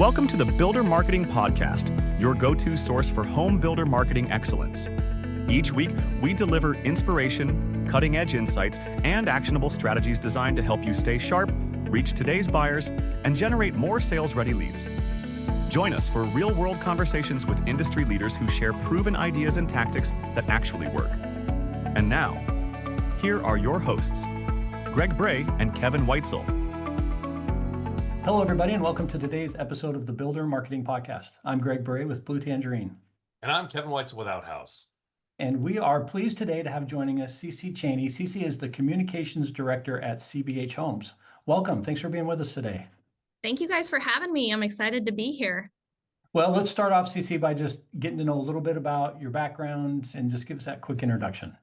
Welcome to the Builder Marketing Podcast, your go-to source for home builder marketing excellence. Each week, we deliver inspiration, cutting-edge insights, and actionable strategies designed to help you stay sharp, reach today's buyers, and generate more sales-ready leads. Join us for real-world conversations with industry leaders who share proven ideas and tactics that actually work. And now, here are your hosts, Greg Bray and Kevin Weitzel. Hello, everybody, and welcome to today's episode of the Builder Marketing Podcast. I'm Greg Bray with Blue Tangerine. And I'm Kevin Weitzel with Outhouse. And we are pleased today to have joining us CeCe Cheney. CeCe is the Communications Director at CBH Homes. Welcome. Thanks for being with us today. Thank you guys for having me. I'm excited to be here. Well, let's start off, CeCe, by just getting to know a little bit about your background and just give us that quick introduction.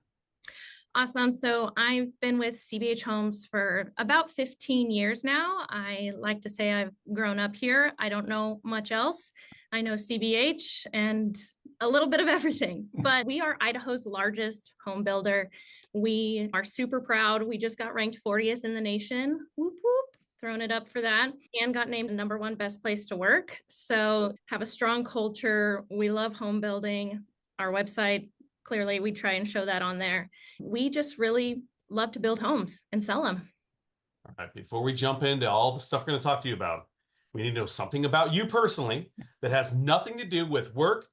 Awesome. So I've been with CBH Homes for about 15 years now. I like to say I've grown up here. I don't know much else. I know CBH and a little bit of everything, but we are Idaho's largest home builder. We are super proud. We just got ranked 40th in the nation. Whoop, whoop. Throwing it up for that, and got named the #1 best place to work. So have a strong culture. We love home building. Our website, clearly we try and show that on there. We just really love to build homes and sell them. All right, before we jump into all the stuff we're going to talk to you about, we need to know something about you personally that has nothing to do with work,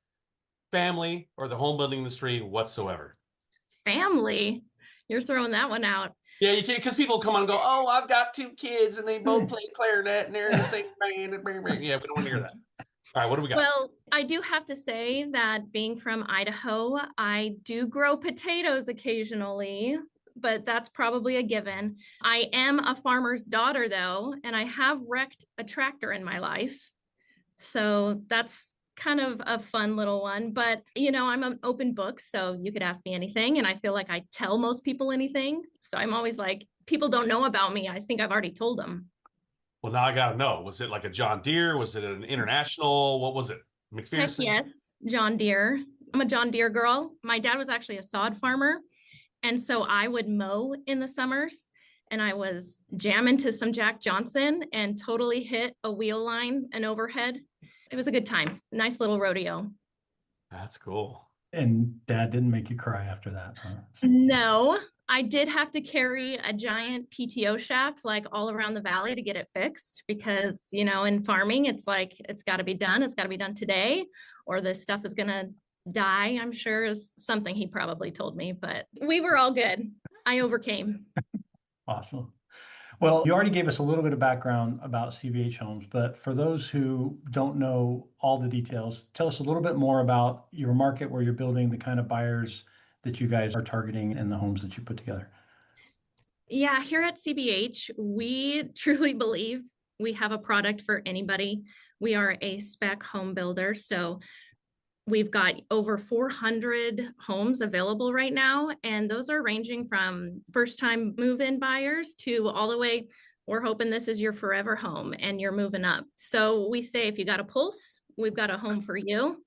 family, or the home building industry whatsoever. Family? You're throwing that one out. Yeah, you can't, because people come on and go, oh, I've got 2 kids and they both play clarinet and they're in the same band. Yeah, we don't want to hear that. All right, what do we got? Well, I do have to say that being from Idaho, I do grow potatoes occasionally, but that's probably a given. I am a farmer's daughter, though, and I have wrecked a tractor in my life. So that's kind of a fun little one, but I'm an open book, so you could ask me anything. And I feel like I tell most people anything. So I'm always like, people don't know about me. I think I've already told them. Well, now I got to know, was it like a John Deere? Was it an international? What was it? McPherson? Heck yes, John Deere. I'm a John Deere girl. My dad was actually a sod farmer. And so I would mow in the summers, and I was jamming to some Jack Johnson and totally hit a wheel line and overhead. It was a good time. Nice little rodeo. That's cool. And Dad didn't make you cry after that, huh? No, I did have to carry a giant PTO shaft like all around the valley to get it fixed because, in farming, it's like, it's got to be done. It's got to be done today or this stuff is going to die, I'm sure, is something he probably told me, but we were all good. I overcame. Awesome. Well, you already gave us a little bit of background about CBH Homes, but for those who don't know all the details, tell us a little bit more about your market, where you're building, the kind of buyers that you guys are targeting, and the homes that you put together. Yeah, here at CBH, we truly believe we have a product for anybody. We are a spec home builder, so we've got over 400 homes available right now, and those are ranging from first-time move-in buyers to all the way, we're hoping this is your forever home and you're moving up. So we say if you got a pulse, we've got a home for you.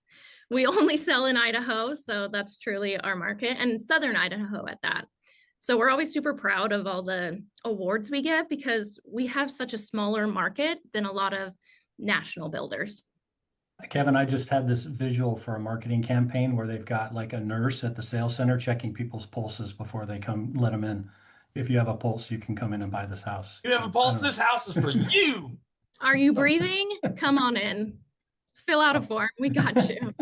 We only sell in Idaho, so that's truly our market, and Southern Idaho at that. So we're always super proud of all the awards we get because we have such a smaller market than a lot of national builders. Kevin, I just had this visual for a marketing campaign where they've got like a nurse at the sales center checking people's pulses before they come let them in. If you have a pulse, you can come in and buy this house. You have a pulse, this house is for you. Are you breathing? Come on in. Fill out a form. We got you.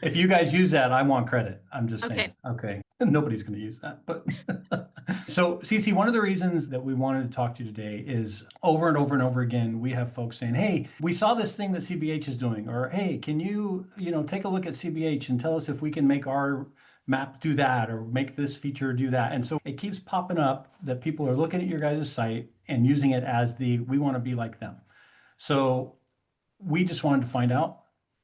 If you guys use that, I want credit. I'm just saying. Okay. Nobody's going to use that. But so, CeCe, one of the reasons that we wanted to talk to you today is over and over and over again, we have folks saying, hey, we saw this thing that CBH is doing, or hey, can you take a look at CBH and tell us if we can make our map do that or make this feature do that. And so it keeps popping up that people are looking at your guys' site and using it as we want to be like them. So we just wanted to find out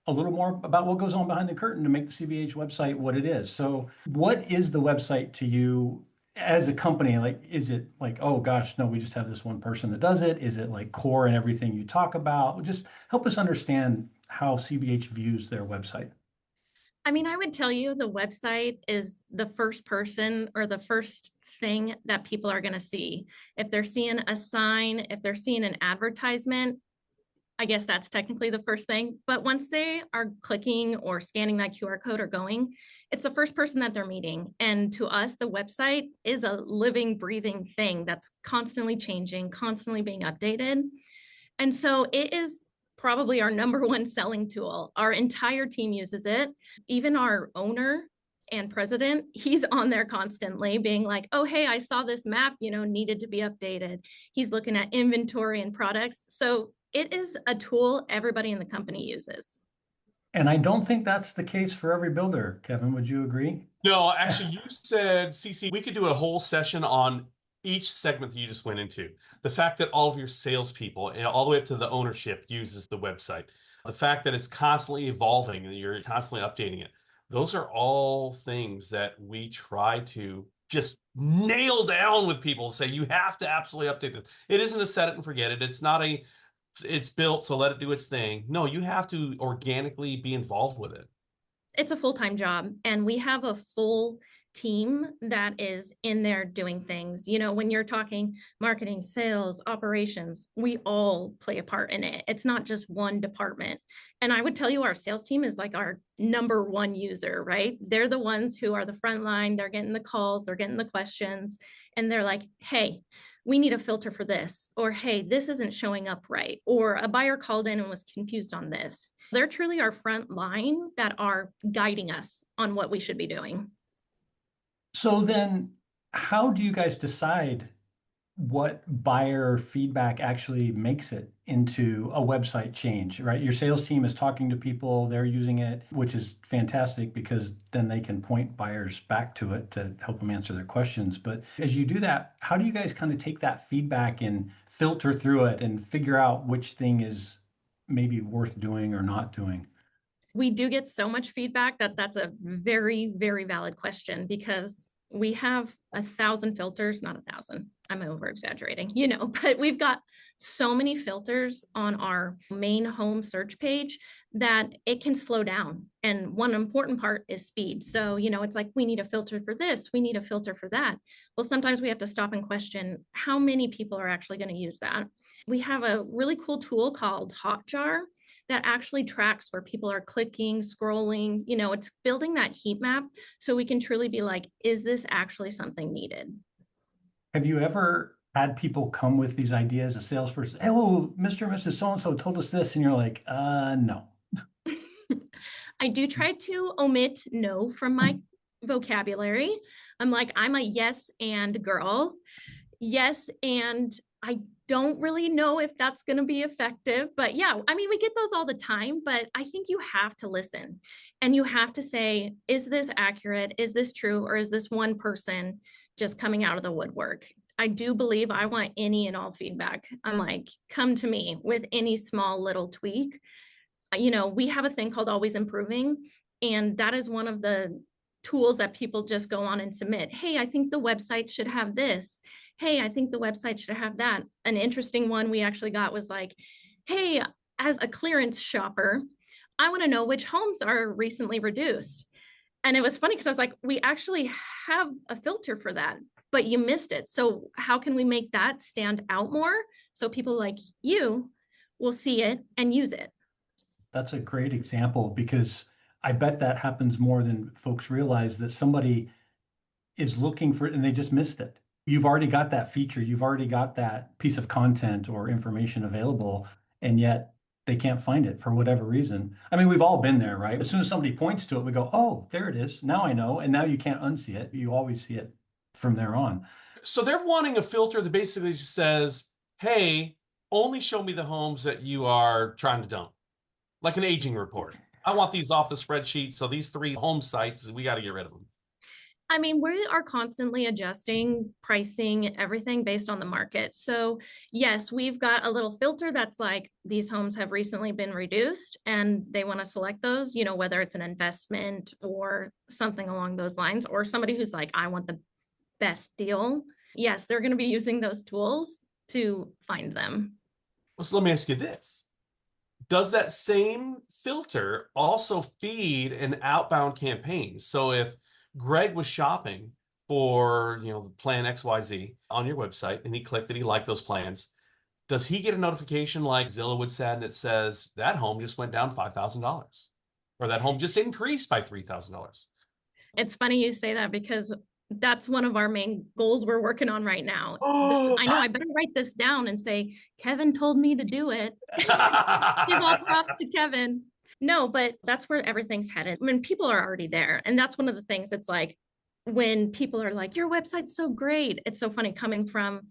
a little more about what goes on behind the curtain to make the CBH website what it is. So what is the website to you as a company? Like, is it like, oh gosh, no, we just have this one person that does it? Is it like core in everything you talk about? Just help us understand how CBH views their website. I mean, I would tell you the website is the first person or the first thing that people are going to see. If they're seeing a sign, if they're seeing an advertisement, I guess that's technically the first thing. But once they are clicking or scanning that QR code or going, it's the first person that they're meeting. And to us, the website is a living, breathing thing that's constantly changing, constantly being updated. And so it is probably our number one selling tool. Our entire team uses it. Even our owner and president, he's on there constantly being like, oh, hey, I saw this map, needed to be updated. He's looking at inventory and products. So it is a tool everybody in the company uses. And I don't think that's the case for every builder. Kevin, would you agree? No, actually, you said, CeCe, we could do a whole session on each segment that you just went into. The fact that all of your salespeople, and all the way up to the ownership, uses the website. The fact that it's constantly evolving and you're constantly updating it. Those are all things that we try to just nail down with people. Say, you have to absolutely update this. It isn't a set it and forget it. It's built, so let it do its thing. No, you have to organically be involved with it. It's a full-time job, and we have a full team that is in there doing things. When you're talking marketing, sales, operations, we all play a part in it. It's not just one department. And I would tell you our sales team is like our number one user, right? They're the ones who are the front line. They're getting the calls, they're getting the questions, and they're like, hey, we need a filter for this, or hey, this isn't showing up right, or a buyer called in and was confused on this. They're truly our front line that are guiding us on what we should be doing. So then how do you guys decide what buyer feedback actually makes it into a website change, right? Your sales team is talking to people, they're using it, which is fantastic because then they can point buyers back to it to help them answer their questions. But as you do that, how do you guys kind of take that feedback and filter through it and figure out which thing is maybe worth doing or not doing? We do get so much feedback that's a very, very valid question, because we have 1,000 filters, not 1,000, I'm over exaggerating, but we've got so many filters on our main home search page that it can slow down. And one important part is speed. So, it's like, we need a filter for this, we need a filter for that. Well, sometimes we have to stop and question how many people are actually going to use that. We have a really cool tool called Hotjar that actually tracks where people are clicking, scrolling, it's building that heat map so we can truly be like, is this actually something needed? Have you ever had people come with these ideas, a salesperson, hey, well, Mr. and Mrs. So-and-so told us this, and you're like, no. I do try to omit no from my vocabulary. I'm a yes and girl. Yes, and I don't really know if that's going to be effective, but yeah, we get those all the time, but I think you have to listen and you have to say, is this accurate? Is this true? Or is this one person just coming out of the woodwork? I do believe I want any and all feedback. I'm like, come to me with any small little tweak. We have a thing called Always Improving, and that is one of the tools that people just go on and submit. Hey, I think the website should have this. Hey, I think the website should have that. An interesting one we actually got was like, hey, as a clearance shopper, I want to know which homes are recently reduced. And it was funny because I was like, we actually have a filter for that, but you missed it. So how can we make that stand out more so people like you will see it and use it? That's a great example, because I bet that happens more than folks realize, that somebody is looking for it and they just missed it. You've already got that feature, you've already got that piece of content or information available, and yet they can't find it for whatever reason. We've all been there, right? As soon as somebody points to it, we go, oh, there it is. Now I know. And now you can't unsee it. You always see it from there on. So they're wanting a filter that basically just says, hey, only show me the homes that you are trying to dump, like an aging report. I want these off the spreadsheet. So these 3 home sites, we got to get rid of them. We are constantly adjusting pricing, everything based on the market. So yes, we've got a little filter that's like, these homes have recently been reduced and they want to select those, whether it's an investment or something along those lines, or somebody who's like, I want the best deal. Yes, they're going to be using those tools to find them. So let me ask you this. Does that same filter also feed an outbound campaign? So if Greg was shopping for, the plan XYZ on your website and he clicked that he liked those plans, does he get a notification like Zillow would send that says that home just went down $5,000 or that home just increased by $3,000? It's funny you say that because that's one of our main goals we're working on right now. Oh, I know I better write this down and say, Kevin told me to do it. Give all props to Kevin. No, but that's where everything's headed. I mean, people are already there. And that's one of the things it's like when people are like, your website's so great. It's so funny coming from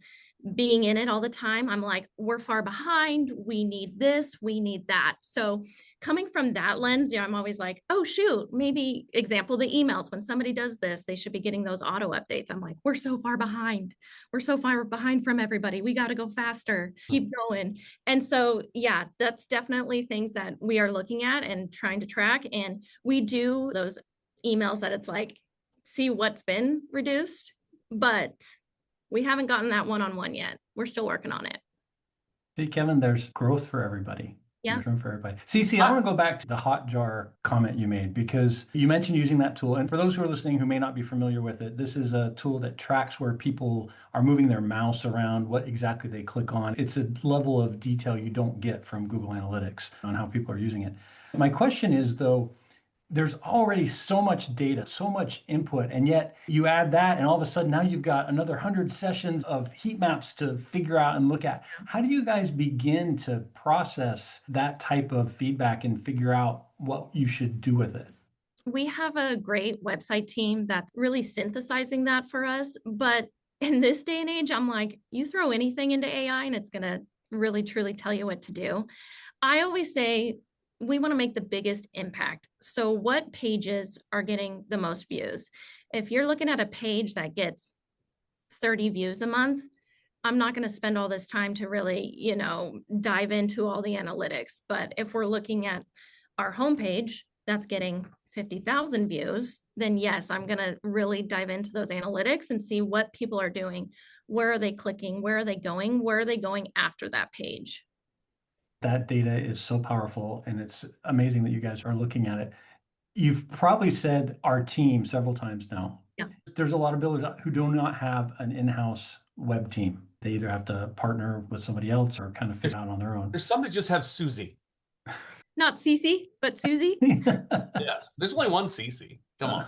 being in it all the time. I'm like, we're far behind. We need this, we need that. So coming from that lens, I'm always like, oh, shoot, maybe example, the emails, when somebody does this, they should be getting those auto updates. I'm like, we're so far behind. We're so far behind from everybody. We got to go faster, keep going. And so, yeah, that's definitely things that we are looking at and trying to track. And we do those emails that it's like, see what's been reduced, but we haven't gotten that one-on-one yet. We're still working on it. See, Kevin, there's growth for everybody. Yeah. There's room for everybody. CeCe, I want to go back to the hot jar comment you made because you mentioned using that tool. And for those who are listening who may not be familiar with it, this is a tool that tracks where people are moving their mouse around, what exactly they click on. It's a level of detail you don't get from Google Analytics on how people are using it. My question is, though, there's already so much data, so much input, and yet you add that and all of a sudden now you've got another 100 sessions of heat maps to figure out and look at. How do you guys begin to process that type of feedback and figure out what you should do with it? We have a great website team that's really synthesizing that for us. But in this day and age, I'm like, you throw anything into AI and it's going to really, truly tell you what to do. I always say, we want to make the biggest impact. So what pages are getting the most views? If you're looking at a page that gets 30 views a month, I'm not going to spend all this time to really, dive into all the analytics. But if we're looking at our homepage that's getting 50,000 views, then yes, I'm going to really dive into those analytics and see what people are doing. Where are they clicking? Where are they going? Where are they going after that page? That data is so powerful, and it's amazing that you guys are looking at it. You've probably said our team several times now. Yeah. There's a lot of builders who do not have an in-house web team. They either have to partner with somebody else or kind of figure it out on their own. There's some that just have CeCe. Not CeCe, but Susie. Yes, there's only one CeCe. Come on.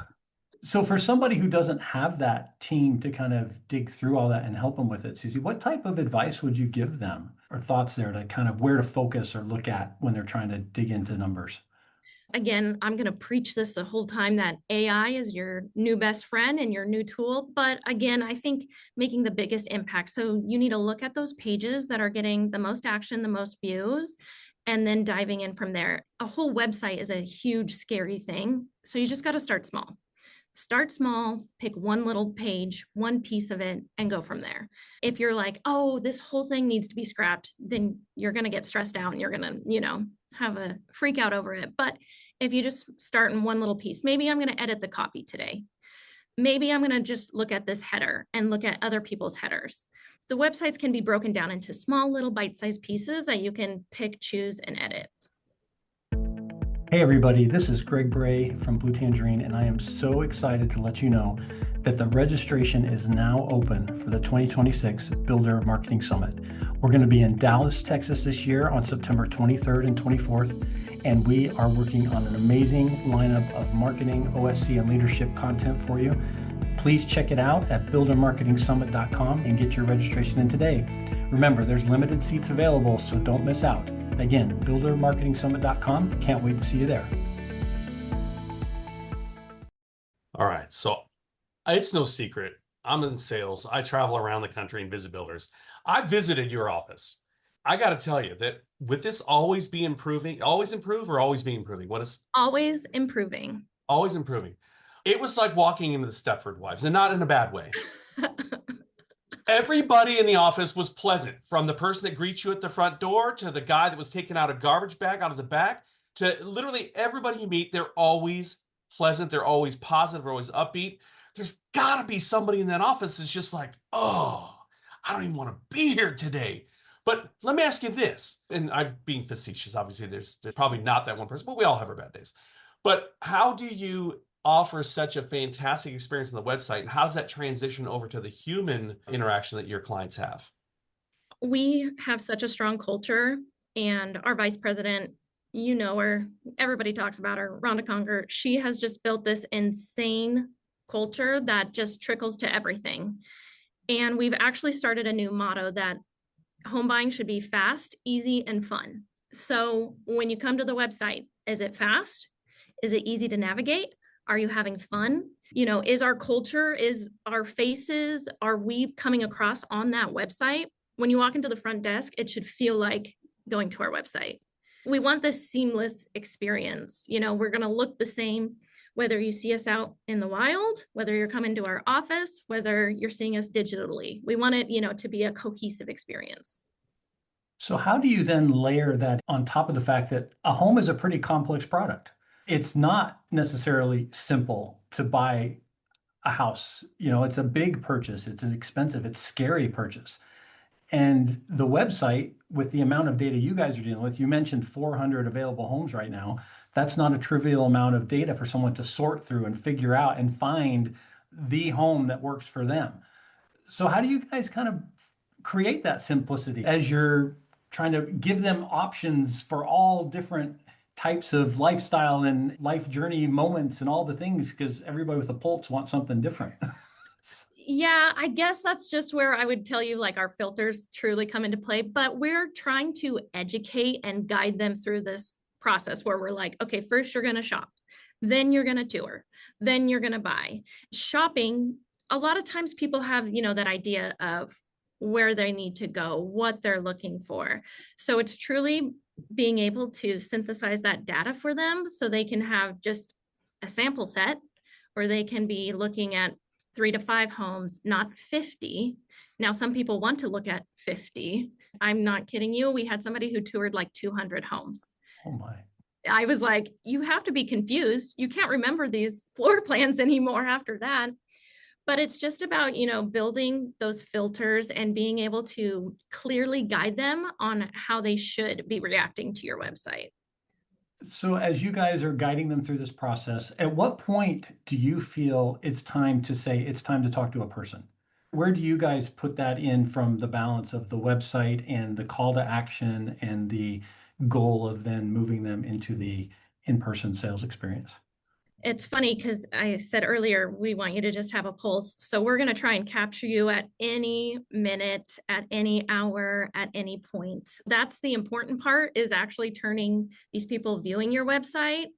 So for somebody who doesn't have that team to kind of dig through all that and help them with it, CeCe, what type of advice would you give them or thoughts there to kind of where to focus or look at when they're trying to dig into numbers? Again, I'm going to preach this the whole time that AI is your new best friend and your new tool. But again, I think making the biggest impact. So you need to look at those pages that are getting the most action, the most views, and then diving in from there. A whole website is a huge, scary thing. So you just got to start small. Start small, pick one little page, one piece of it, and go from there. If you're like, oh, this whole thing needs to be scrapped, then you're going to get stressed out and you're going to, have a freak out over it. But if you just start in one little piece, maybe I'm going to edit the copy today. Maybe I'm going to just look at this header and look at other people's headers. The websites can be broken down into small little bite-sized pieces that you can pick, choose, and edit. Hey everybody, this is Greg Bray from Blue Tangerine, and I am so excited to let you know that the registration is now open for the 2026 Builder Marketing Summit. We're going to be in Dallas, Texas this year on September 23rd and 24th, and we are working on an amazing lineup of marketing, OSC, and leadership content for you. Please check it out at buildermarketingsummit.com and get your registration in today. Remember, there's limited seats available, so don't miss out. Again, buildermarketingsummit.com. Can't wait to see you there. All right. So it's no secret. I'm in sales. I travel around the country and visit builders. I visited your office. I got to tell you that with this always be improving, always improve or always be improving? What is always improving? Always improving. It was like walking into the Stepford Wives, and not in a bad way. Everybody in the office was pleasant, from the person that greets you at the front door to the guy that was taking out a garbage bag out of the back to literally everybody you meet. They're always pleasant. They're always positive. They're always upbeat. There's got to be somebody in that office that's just like, oh, I don't even want to be here today. But let me ask you this, and I'm being facetious. Obviously, there's probably not that one person, but we all have our bad days. But how do you offer such a fantastic experience on the website, and how does that transition over to the human interaction that your clients have? We have such a strong culture, and our vice president, you know her, everybody talks about her, Rhonda Conger. She has just built this insane culture that just trickles to everything. And we've actually started a new motto that home buying should be fast, easy, and fun. So when you come to the website, is it fast? Is it easy to navigate? Are you having fun? You know, is our culture, is our faces, are we coming across on that website? When you walk into the front desk, it should feel like going to our website. We want this seamless experience. You know, we're going to look the same, whether you see us out in the wild, whether you're coming to our office, whether you're seeing us digitally. We want it, you know, to be a cohesive experience. So how do you then layer that on top of the fact that a home is a pretty complex product? It's not necessarily simple to buy a house. You know, it's a big purchase. It's an expensive, it's scary purchase. And the website, with the amount of data you guys are dealing with, you mentioned 400 available homes right now. That's not a trivial amount of data for someone to sort through and figure out and find the home that works for them. So how do you guys kind of create that simplicity as you're trying to give them options for all different types of lifestyle and life journey moments and all the things, because everybody with a pulse wants something different? Yeah, I guess that's just where I would tell you, like, our filters truly come into play, but we're trying to educate and guide them through this process where we're like, okay, first you're going to shop, then you're going to tour, then you're going to buy. Shopping, a lot of times people have, you know, that idea of where they need to go, what they're looking for. So it's truly being able to synthesize that data for them so they can have just a sample set, or they can be looking at 3 to 5 homes, not 50. Now, some people want to look at 50. I'm not kidding you. We had somebody who toured like 200 homes. Oh my. I was like, you have to be confused. You can't remember these floor plans anymore after that. But it's just about, you know, building those filters and being able to clearly guide them on how they should be reacting to your website. So as you guys are guiding them through this process, at what point do you feel it's time to say it's time to talk to a person? Where do you guys put that in from the balance of the website and the call to action and the goal of then moving them into the in-person sales experience? It's funny because I said earlier, we want you to just have a pulse. So we're going to try and capture you at any minute, at any hour, at any point. That's the important part, is actually turning these people viewing your website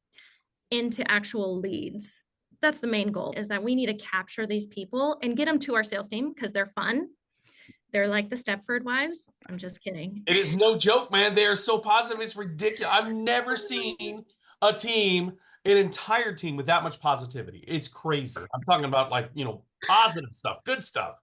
into actual leads. That's the main goal, is that we need to capture these people and get them to our sales team because they're fun. They're like the Stepford wives. I'm just kidding. It is no joke, man. They are so positive. It's ridiculous. I've never seen a team, an entire team, with that much positivity. It's crazy. I'm talking about, like, you know, positive stuff, good stuff.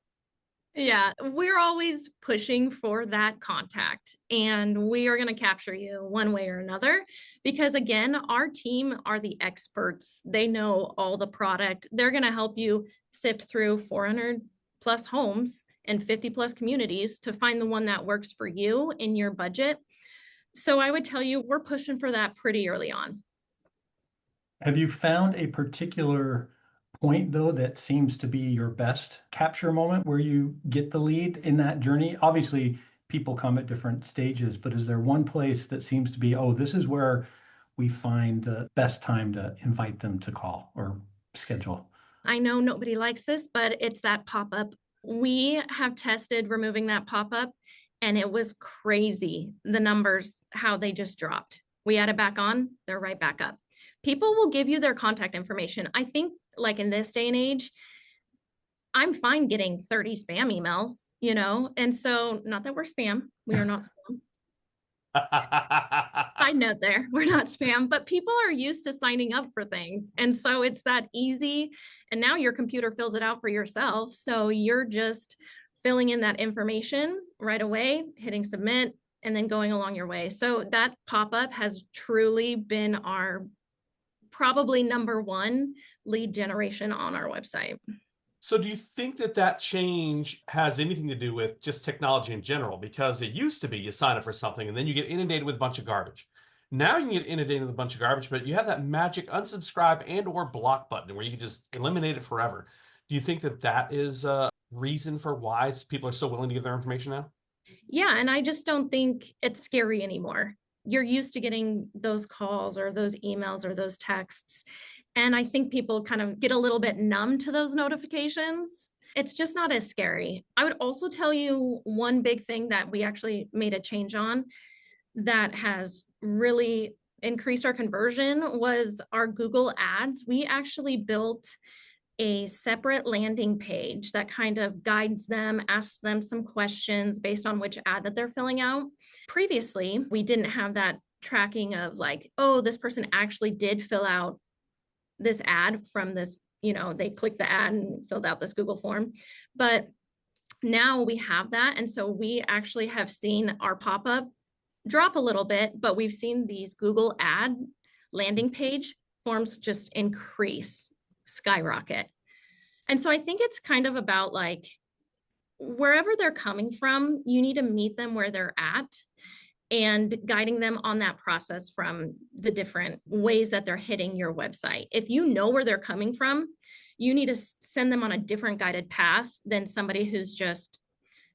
Yeah, we're always pushing for that contact, and we are going to capture you one way or another, because again, our team are the experts. They know all the product. They're going to help you sift through 400 plus homes and 50 plus communities to find the one that works for you in your budget. So I would tell you, we're pushing for that pretty early on. Have you found a particular point, though, that seems to be your best capture moment where you get the lead in that journey? Obviously, people come at different stages, but is there one place that seems to be, oh, this is where we find the best time to invite them to call or schedule? I know nobody likes this, but it's that pop-up. We have tested removing that pop-up, and it was crazy, the numbers, how they just dropped. We add it back on, they're right back up. People will give you their contact information. I think, like, in this day and age, I'm fine getting 30 spam emails, you know? And so, not that we're spam, we are not spam. Side note there, we're not spam, but people are used to signing up for things. And so it's that easy. And now your computer fills it out for yourself. So you're just filling in that information right away, hitting submit, and then going along your way. So that pop-up has truly been our probably number one lead generation on our website. So do you think that that change has anything to do with just technology in general? Because it used to be you sign up for something and then you get inundated with a bunch of garbage. Now you can get inundated with a bunch of garbage, but you have that magic unsubscribe and or block button where you can just eliminate it forever. Do you think that that is a reason for why people are so willing to give their information now? Yeah, and I just don't think it's scary anymore. You're used to getting those calls or those emails or those texts. And I think people kind of get a little bit numb to those notifications. It's just not as scary. I would also tell you one big thing that we actually made a change on that has really increased our conversion was our Google Ads. We actually built a separate landing page that kind of guides them, asks them some questions based on which ad that they're filling out. Previously, we didn't have that tracking of like, oh, this person actually did fill out this ad from this, they clicked the ad and filled out this Google form. But now we have that. And so we actually have seen our pop-up drop a little bit, but we've seen these Google ad landing page forms just increase, skyrocket. And so I think it's kind of about like wherever they're coming from, you need to meet them where they're at and guiding them on that process from the different ways that they're hitting your website. If you know where they're coming from, you need to send them on a different guided path than somebody who's just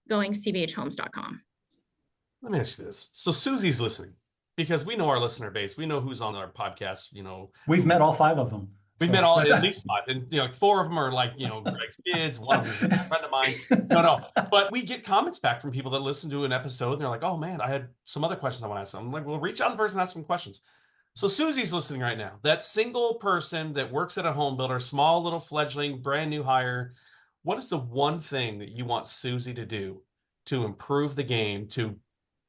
going cbhhomes.com. Let me ask you this. So Susie's listening because we know our listener base. We know who's on our podcast. We've met all 5 of them. We've met all at least 5, and 4 of them are like Greg's kids. One of them is a friend of mine. No, but we get comments back from people that listen to an episode. And they're like, "Oh man, I had some other questions I want to ask." I'm like, "Well, reach out to the person and ask some questions." So Susie's listening right now. That single person that works at a home builder, small little fledgling, brand new hire. What is the one thing that you want Susie to do to improve the game, to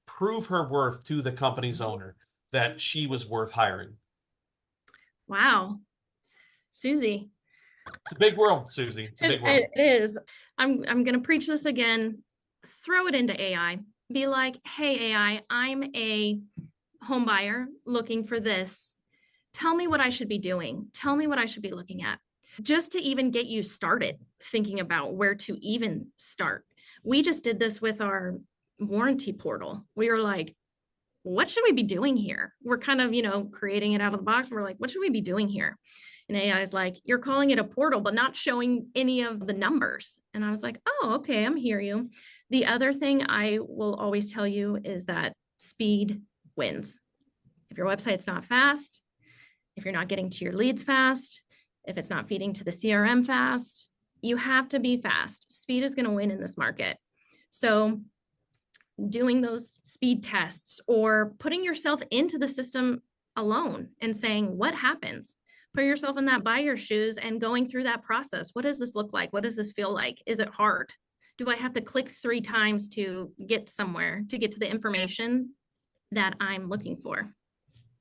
prove her worth to the company's owner that she was worth hiring? Wow. Susie. It's a big world, Susie. It's a big world. It is. I'm going to preach this again. Throw it into AI. Be like, hey, AI, I'm a home buyer looking for this. Tell me what I should be doing. Tell me what I should be looking at. Just to even get you started thinking about where to even start. We just did this with our warranty portal. We were like, what should we be doing here? We're kind of, creating it out of the box. We're like, what should we be doing here? And AI is like, you're calling it a portal, but not showing any of the numbers. And I was like, oh, okay, I'm hear you. The other thing I will always tell you is that speed wins. If your website's not fast, if you're not getting to your leads fast, if it's not feeding to the CRM fast, you have to be fast. Speed is going to win in this market. So doing those speed tests or putting yourself into the system alone and saying, what happens? Put yourself in that buyer's shoes and going through that process. What does this look like? What does this feel like? Is it hard? Do I have to click 3 times to get somewhere, to get to the information that I'm looking for?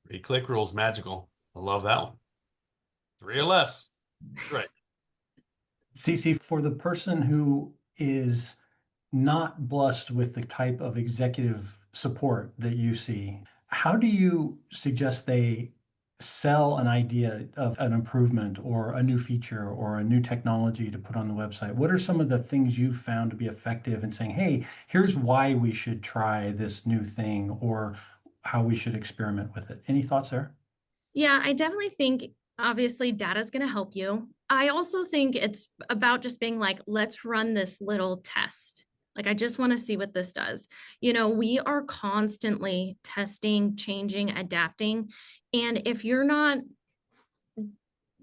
3 click rules, magical. I love that one. 3 or less. Right. CeCe, for the person who is not blessed with the type of executive support that you see, how do you suggest they sell an idea of an improvement or a new feature or a new technology to put on the website? What are some of the things you've found to be effective in saying, hey, here's why we should try this new thing or how we should experiment with it? Any thoughts there? Yeah, I definitely think obviously data is going to help you. I also think it's about just being like, let's run this little test. Like, I just want to see what this does. We are constantly testing, changing, adapting. And if you're not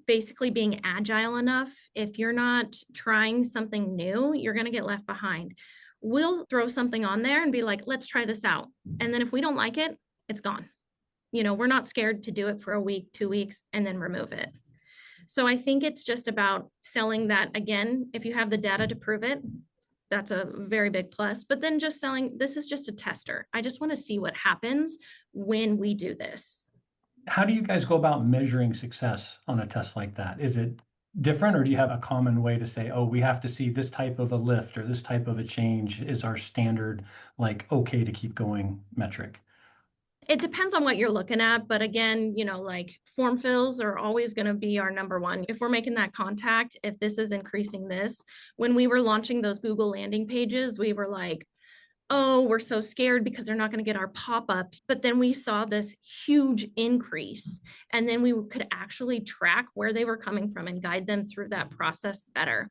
basically being agile enough, if you're not trying something new, you're going to get left behind. We'll throw something on there and be like, let's try this out. And then if we don't like it, it's gone. We're not scared to do it for a week, 2 weeks, and then remove it. So I think it's just about selling that again. If you have the data to prove it, that's a very big plus. But then just selling, this is just a tester. I just want to see what happens when we do this. How do you guys go about measuring success on a test like that? Is it different, or do you have a common way to say, oh, we have to see this type of a lift or this type of a change is our standard, like, okay to keep going metric? It depends on what you're looking at. But again, like form fills are always going to be our number one. If we're making that contact, if this is increasing this, when we were launching those Google landing pages, we were like, oh, we're so scared because they're not going to get our pop-up. But then we saw this huge increase. And then we could actually track where they were coming from and guide them through that process better.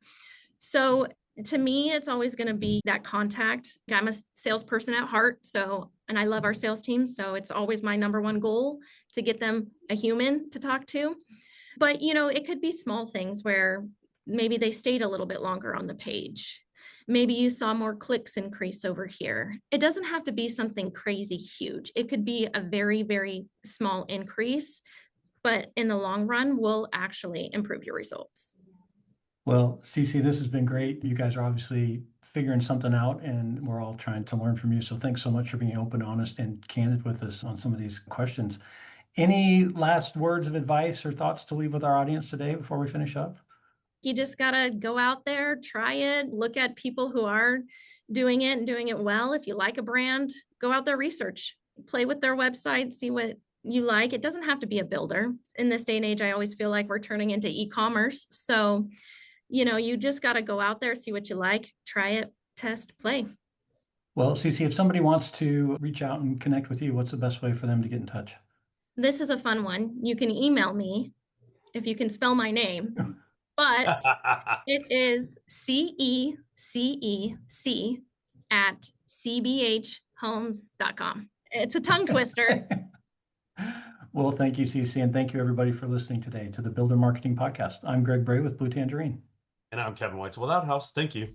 So To me, it's always going to be that contact. I'm a salesperson at heart, and I love our sales team. So it's always my number one goal to get them a human to talk to. But, it could be small things where maybe they stayed a little bit longer on the page. Maybe you saw more clicks increase over here. It doesn't have to be something crazy huge. It could be a very, very small increase, but in the long run will actually improve your results. Well, CeCe, this has been great. You guys are obviously figuring something out, and we're all trying to learn from you. So thanks so much for being open, honest, and candid with us on some of these questions. Any last words of advice or thoughts to leave with our audience today before we finish up? You just got to go out there, try it, look at people who are doing it and doing it well. If you like a brand, go out there, research, play with their website, see what you like. It doesn't have to be a builder. In this day and age, I always feel like we're turning into e-commerce. So you just got to go out there, see what you like, try it, test, play. Well, CeCe, if somebody wants to reach out and connect with you, what's the best way for them to get in touch? This is a fun one. You can email me if you can spell my name, but it is CeCe at cbhhomes.com. It's a tongue twister. Well, thank you, CeCe, and thank you, everybody, for listening today to the Builder Marketing Podcast. I'm Greg Bray with Blue Tangerine. And I'm Kevin Weitzel with Outhouse. Thank you.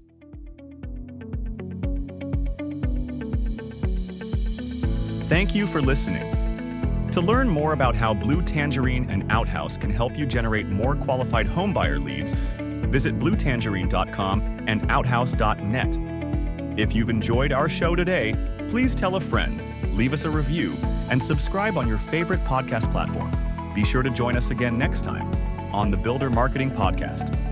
Thank you for listening. To learn more about how Blue Tangerine and Outhouse can help you generate more qualified homebuyer leads, visit bluetangerine.com and outhouse.net. If you've enjoyed our show today, please tell a friend, leave us a review, and subscribe on your favorite podcast platform. Be sure to join us again next time on the Builder Marketing Podcast.